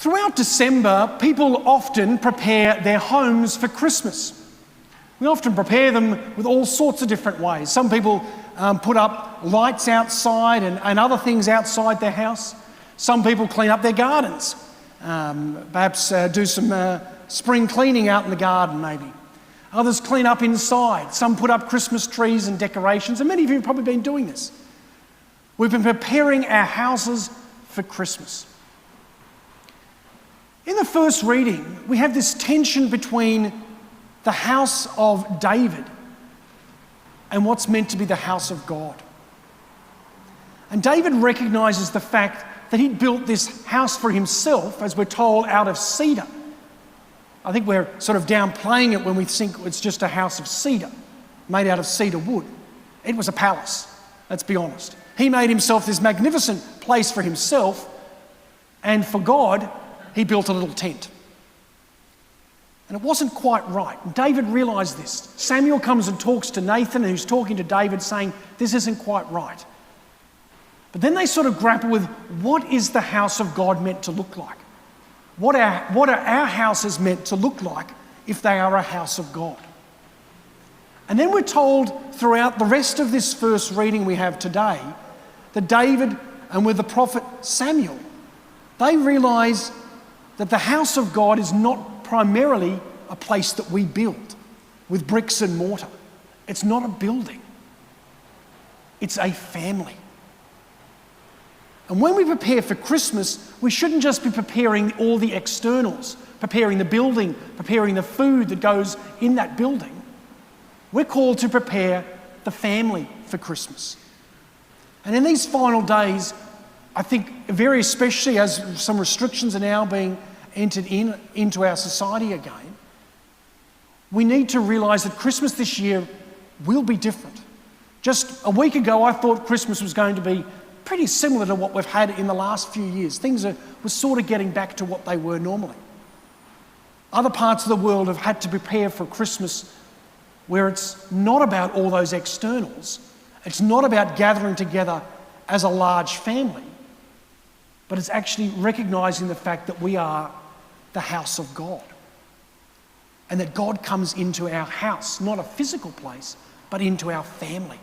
Throughout December, people often prepare their homes for Christmas. We often prepare them with all sorts of different ways. Some people put up lights outside and other things outside their house. Some people clean up their gardens, perhaps do some spring cleaning out in the garden maybe. Others clean up inside. Some put up Christmas trees and decorations, and many of you have probably been doing this. We've been preparing our houses for Christmas. In the first reading, we have this tension between the house of David and what's meant to be the house of God. And David recognises the fact that he'd built this house for himself, as we're told, out of cedar. I think we're sort of downplaying it when we think it's just a house of cedar, made out of cedar wood. It was a palace, let's be honest. He made himself this magnificent place for himself, and for God, he built a little tent. And it wasn't quite right. David realised this. Samuel comes and talks to Nathan, who's talking to David, saying, this isn't quite right. But then they sort of grapple with, what is the house of God meant to look like? What are our houses meant to look like if they are a house of God? And then we're told throughout the rest of this first reading we have today that David and with the prophet Samuel, they realise that the house of God is not primarily a place that we build with bricks and mortar. It's not a building. It's a family. And when we prepare for Christmas, we shouldn't just be preparing all the externals, preparing the building, preparing the food that goes in that building. We're called to prepare the family for Christmas. And in these final days, I think very especially as some restrictions are now being entered into our society again, we need to realise that Christmas this year will be different. Just a week ago, I thought Christmas was going to be pretty similar to what we've had in the last few years. Things were sort of getting back to what they were normally. Other parts of the world have had to prepare for Christmas where it's not about all those externals. It's not about gathering together as a large family, but it's actually recognising the fact that we are the house of God and that God comes into our house, not a physical place, but into our family.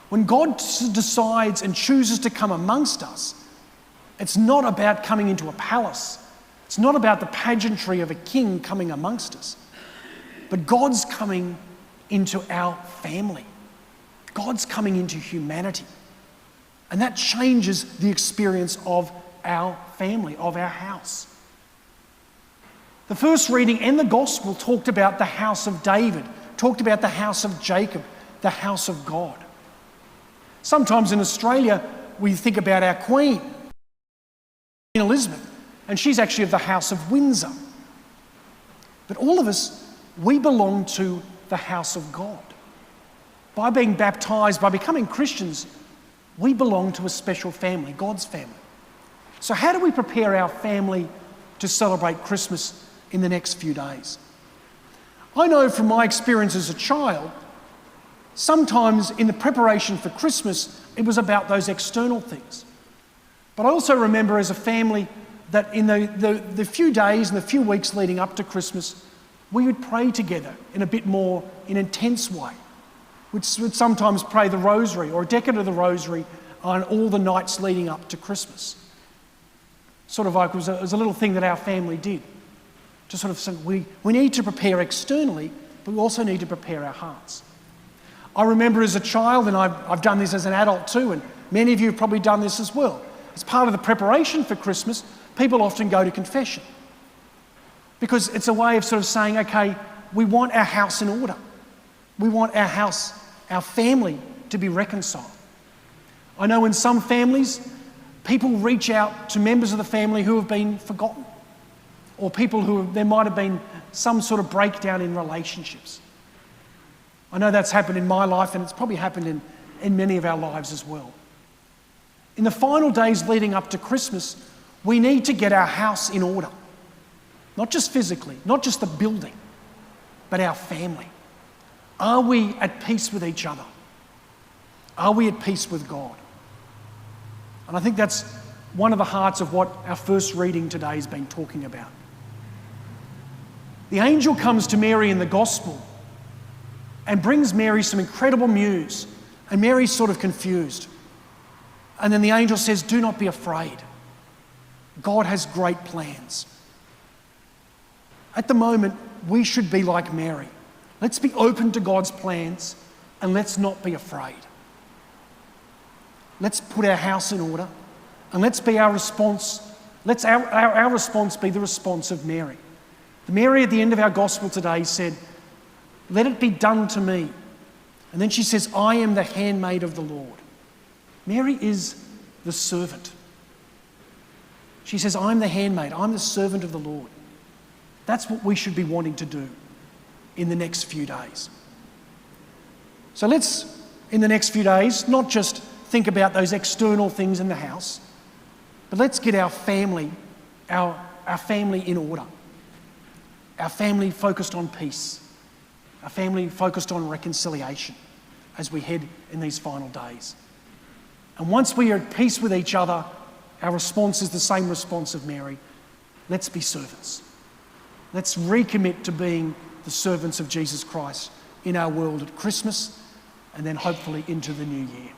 When God decides and chooses to come amongst us, it's not about coming into a palace. It's not about the pageantry of a king coming amongst us, but God's coming into our family. God's coming into humanity. And that changes the experience of our family, of our house. The first reading and the gospel talked about the house of David, talked about the house of Jacob, the house of God. Sometimes in Australia, we think about our Queen, Queen Elizabeth, and she's actually of the House of Windsor. But all of us, we belong to the house of God. By being baptised, by becoming Christians, we belong to a special family, God's family. So how do we prepare our family to celebrate Christmas in the next few days? I know from my experience as a child, sometimes in the preparation for Christmas, it was about those external things. But I also remember as a family that in the few days and the few weeks leading up to Christmas, we would pray together in a bit more an intense way. We'd sometimes pray the rosary or a decade of the rosary on all the nights leading up to Christmas. Sort of like it was a little thing that our family did. To sort of say, we need to prepare externally, but we also need to prepare our hearts. I remember as a child, and I've done this as an adult too, and many of you have probably done this as well. As part of the preparation for Christmas, people often go to confession. Because it's a way of sort of saying, okay, we want our house in order. We want our house, our family, to be reconciled. I know in some families, people reach out to members of the family who have been forgotten, or people there might have been some sort of breakdown in relationships. I know that's happened in my life, and it's probably happened in many of our lives as well. In the final days leading up to Christmas, we need to get our house in order. Not just physically, not just the building, but our family. Are we at peace with each other? Are we at peace with God? And I think that's one of the hearts of what our first reading today has been talking about. The angel comes to Mary in the gospel and brings Mary some incredible news, and Mary's sort of confused. And then the angel says, "Do not be afraid. God has great plans." At the moment, we should be like Mary. Let's be open to God's plans and let's not be afraid. Let's put our house in order and let's be our response. Let's our response be the response of Mary. Mary at the end of our gospel today said, "Let it be done to me." And then she says, "I am the handmaid of the Lord." Mary is the servant. She says, "I'm the handmaid. I'm the servant of the Lord." That's what we should be wanting to do in the next few days. So let's, in the next few days, not just think about those external things in the house, but let's get our family in order. Our family focused on peace. Our family focused on reconciliation as we head in these final days. And once we are at peace with each other, our response is the same response of Mary. Let's be servants. Let's recommit to being the servants of Jesus Christ in our world at Christmas and then hopefully into the new year.